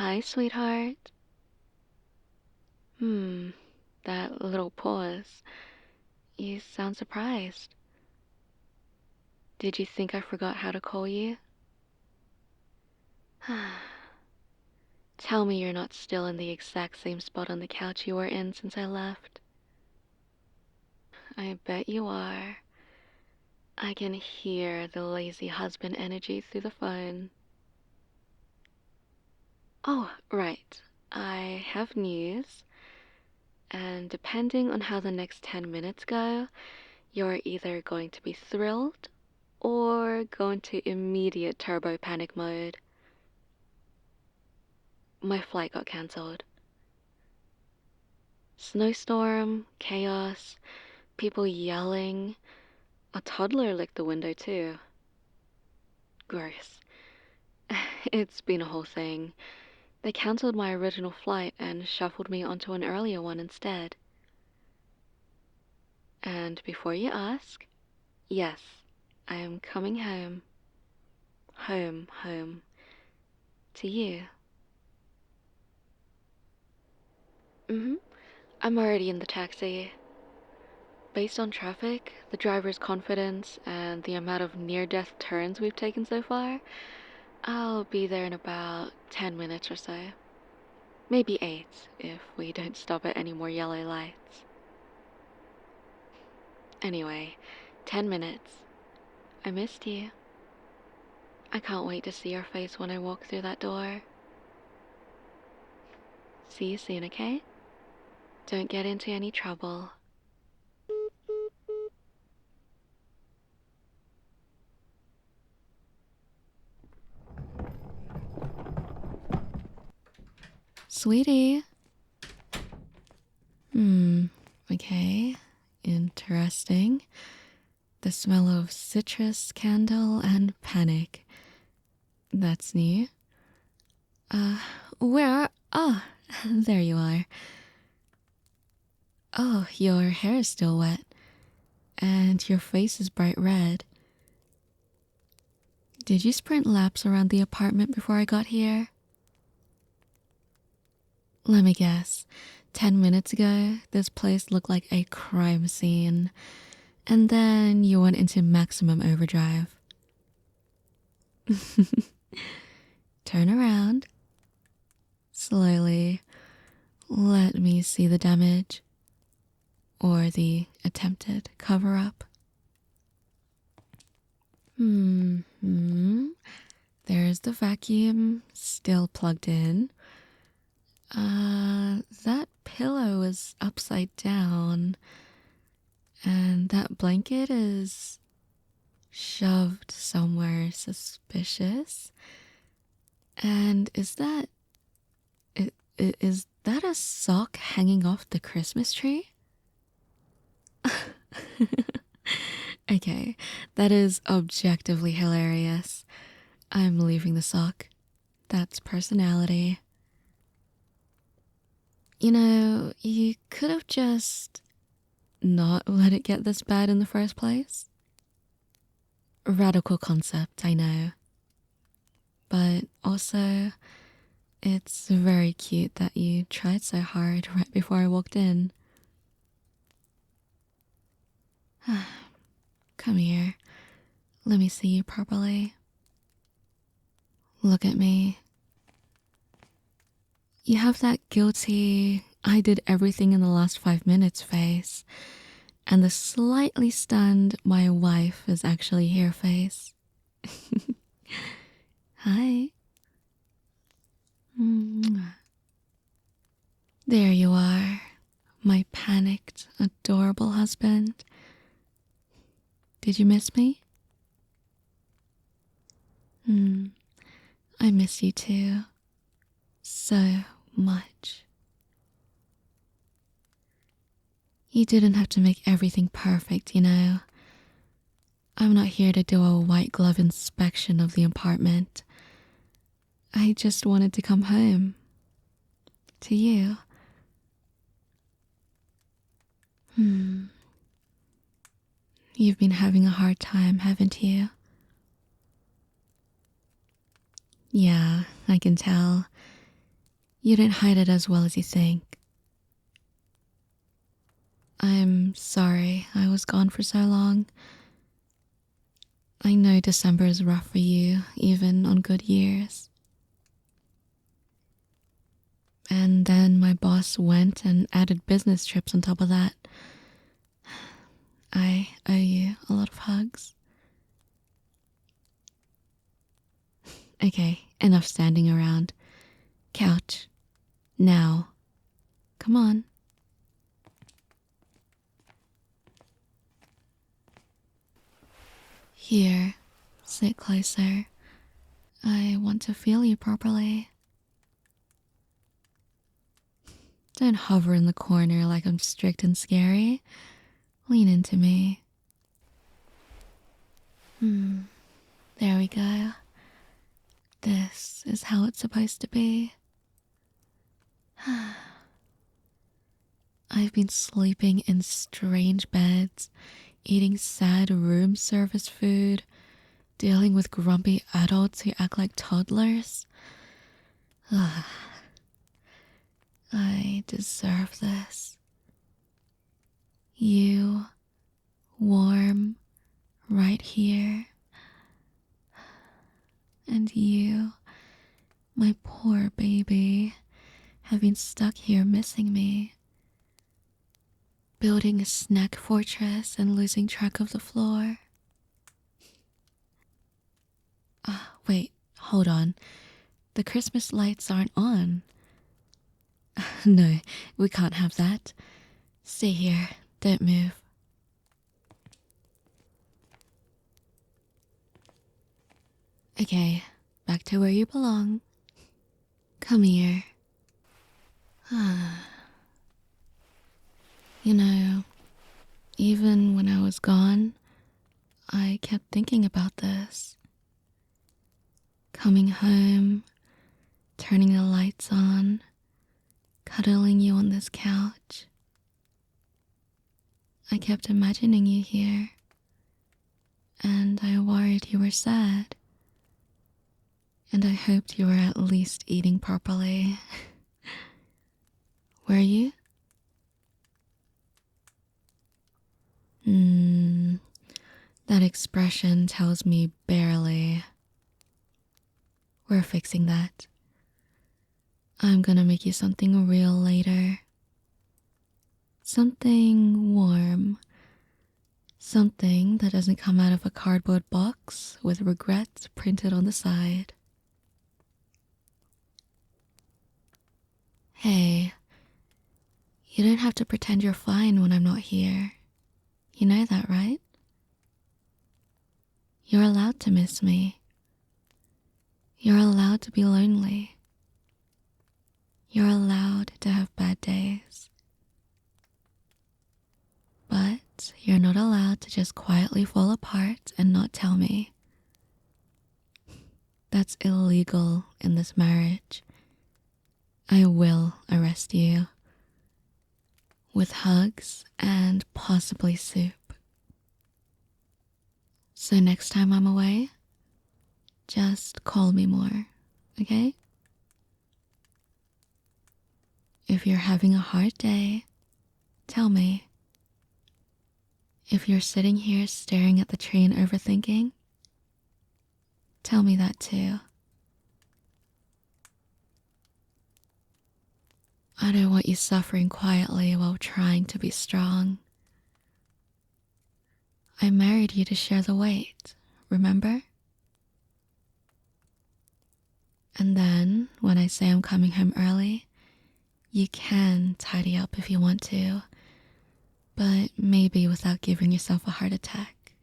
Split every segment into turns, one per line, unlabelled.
Hi, sweetheart. Hmm, that little pause. You sound surprised. Did you think I forgot how to call you? Tell me you're not still in the exact same spot on the couch you were in since I left. I bet you are. I can hear the lazy husband energy through the phone. Oh, right. I have news. And depending on how the next 10 minutes go, you're either going to be thrilled or go into immediate turbo panic mode. My flight got cancelled. Snowstorm, chaos, people yelling. A toddler licked the window too. Gross. It's been a whole thing. They cancelled my original flight and shuffled me onto an earlier one instead. And before you ask, yes, I am coming home. Home. To you. I'm already in the taxi. Based on traffic, the driver's confidence, and the amount of near-death turns we've taken so far, I'll be there in about 10 minutes or so. Maybe 8, if we don't stop at any more yellow lights. Anyway, 10 minutes. I missed you. I can't wait to see your face when I walk through that door. See you soon, okay? Don't get into any trouble. Sweetie. Okay. Interesting. The smell of citrus, candle, and panic. That's new. Where? Ah, there you are. Oh, your hair is still wet. And your face is bright red. Did you sprint laps around the apartment before I got here? Let me guess. 10 minutes ago, this place looked like a crime scene. And then you went into maximum overdrive. Turn around. Slowly. Let me see the damage. Or the attempted cover-up. There's the vacuum still plugged in. That pillow is upside down. And that blanket is shoved somewhere suspicious. And is that a sock hanging off the Christmas tree? Okay, that is objectively hilarious. I'm leaving the sock. That's personality. You know, you could have just not let it get this bad in the first place. Radical concept, I know. But also, it's very cute that you tried so hard right before I walked in. Come here. Let me see you properly. Look at me. You have that guilty, I did everything in the last 5 minutes face, and the slightly stunned, my wife is actually here face. Hi. There you are, my panicked, adorable husband. Did you miss me? I miss you too. So much. You didn't have to make everything perfect, you know. I'm not here to do a white glove inspection of the apartment. I just wanted to come home. To you. You've been having a hard time, haven't you? Yeah, I can tell. You didn't hide it as well as you think. I'm sorry I was gone for so long. I know December is rough for you, even on good years. And then my boss went and added business trips on top of that. I owe you a lot of hugs. Okay, enough standing around. Couch. Now. Come on. Here. Sit closer. I want to feel you properly. Don't hover in the corner like I'm strict and scary. Lean into me. There we go. This is how it's supposed to be. I've been sleeping in strange beds, eating sad room service food, dealing with grumpy adults who act like toddlers. I deserve this. You, warm, right here. And you, my poor baby, have been stuck here missing me. Building a snack fortress and losing track of the floor. Wait, hold on. The Christmas lights aren't on. No, we can't have that. Stay here, don't move. Okay, back to where you belong. Come here. You know, even when I was gone, I kept thinking about this. Coming home, turning the lights on, cuddling you on this couch. I kept imagining you here, and I worried you were sad. And I hoped you were at least eating properly. Were you? That expression tells me barely. We're fixing that. I'm gonna make you something real later. Something warm. Something that doesn't come out of a cardboard box with regret printed on the side. Hey, you don't have to pretend you're fine when I'm not here. You know that, right? You're allowed to miss me. You're allowed to be lonely. You're allowed to have bad days. But you're not allowed to just quietly fall apart and not tell me. That's illegal in this marriage. I will arrest you. With hugs and possibly soup. So next time I'm away, just call me more, okay? If you're having a hard day, tell me. If you're sitting here staring at the tree and overthinking, tell me that too. I don't want you suffering quietly while trying to be strong. I married you to share the weight, remember? And then, when I say I'm coming home early, you can tidy up if you want to, but maybe without giving yourself a heart attack.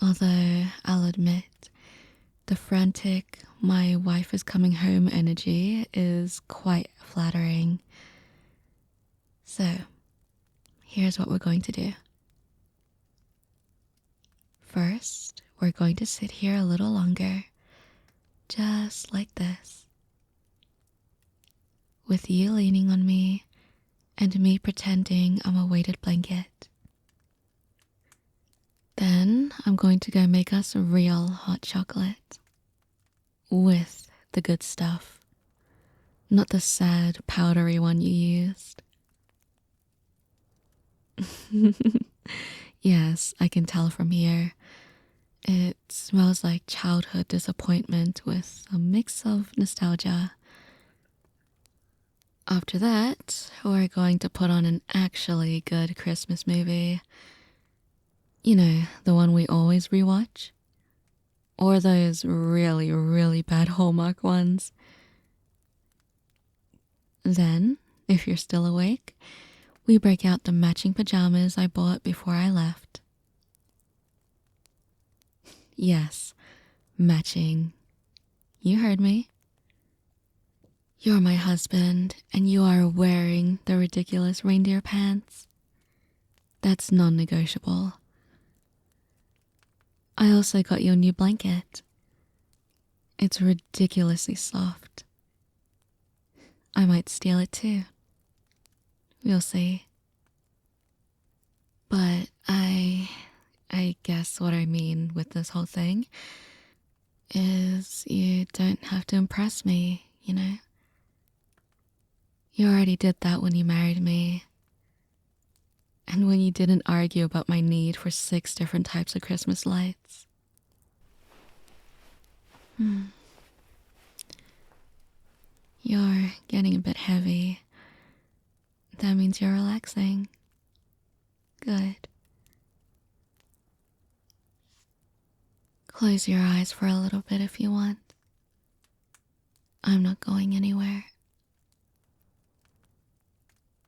Although, I'll admit, the frantic, my wife is coming home energy is quite flattering. So, here's what we're going to do. First, we're going to sit here a little longer, just like this. With you leaning on me and me pretending I'm a weighted blanket. Then I'm going to go make us a real hot chocolate. with the good stuff, not the sad, powdery one you used. Yes, I can tell from here. It smells like childhood disappointment with a mix of nostalgia. After that, we're going to put on an actually good Christmas movie. You know, the one we always rewatch. Or those really, really bad Hallmark ones. Then, if you're still awake, we break out the matching pajamas I bought before I left. Yes, matching. You heard me. You're my husband, and you are wearing the ridiculous reindeer pants. That's non-negotiable. I also got you a new blanket. It's ridiculously soft. I might steal it too. We'll see. But I guess what I mean with this whole thing is you don't have to impress me, you know? You already did that when you married me. And when you didn't argue about my need for 6 different types of Christmas lights. You're getting a bit heavy. That means you're relaxing. Good. Close your eyes for a little bit if you want. I'm not going anywhere.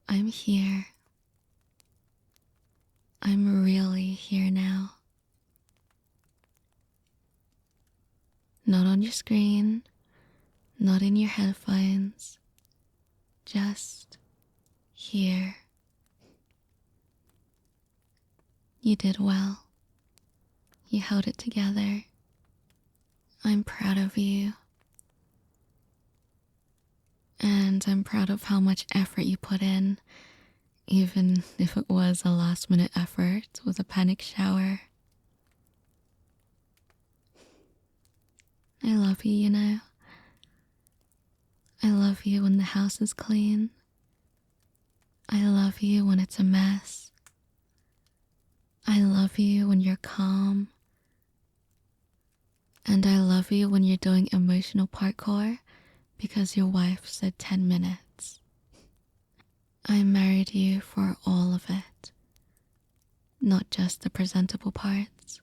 I'm here. I'm really here now. Not on your screen, not in your headphones, just here. You did well. You held it together. I'm proud of you. And I'm proud of how much effort you put in, even if it was a last-minute effort with a panic shower. I love you, you know. I love you when the house is clean. I love you when it's a mess. I love you when you're calm. And I love you when you're doing emotional parkour because your wife said 10 minutes. I married you for all of it, not just the presentable parts.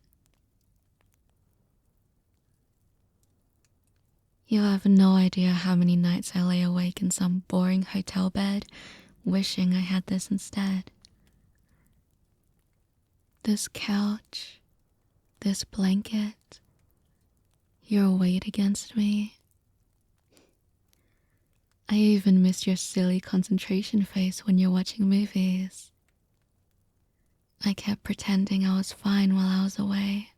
You have no idea how many nights I lay awake in some boring hotel bed wishing I had this instead. This couch, this blanket, your weight against me. I even miss your silly concentration face when you're watching movies. I kept pretending I was fine while I was away.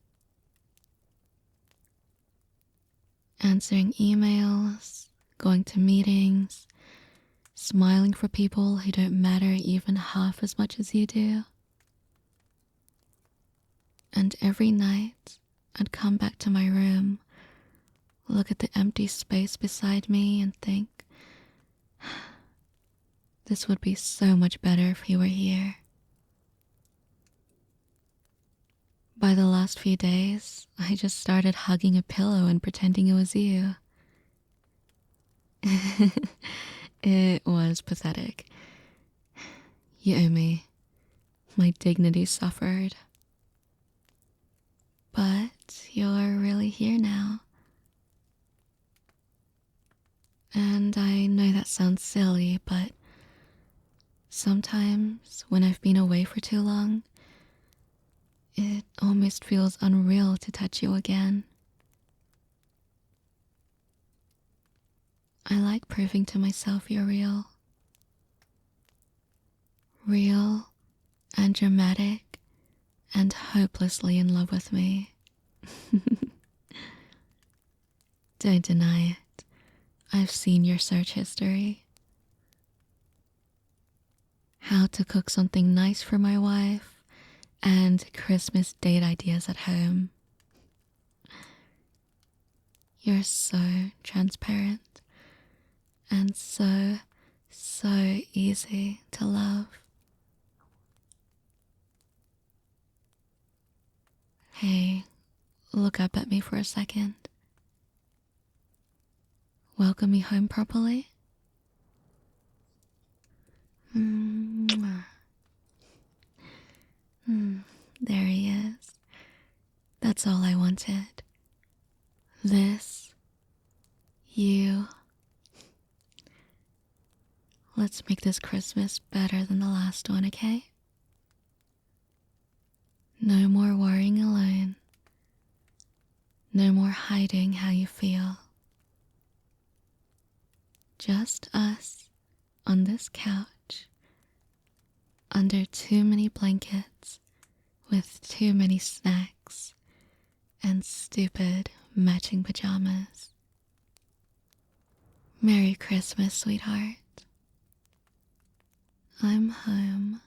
Answering emails, going to meetings, smiling for people who don't matter even half as much as you do. And every night, I'd come back to my room, look at the empty space beside me and think, this would be so much better if you were here. By the last few days, I just started hugging a pillow and pretending it was you. It was pathetic. You owe me. My dignity suffered. But you're really here now. And I know that sounds silly, but sometimes when I've been away for too long, it almost feels unreal to touch you again. I like proving to myself you're real. Real and dramatic and hopelessly in love with me. Don't deny it. I've seen your search history. How to cook something nice for my wife and Christmas date ideas at home. You're so transparent and so, so easy to love. Hey, look up at me for a second. Welcome me home properly. Mwah. There he is. That's all I wanted. This, you. Let's make this Christmas better than the last one, okay? No more worrying alone. No more hiding how you feel. Just us on this couch, under too many blankets, with too many snacks, and stupid matching pajamas. Merry Christmas, sweetheart. I'm home.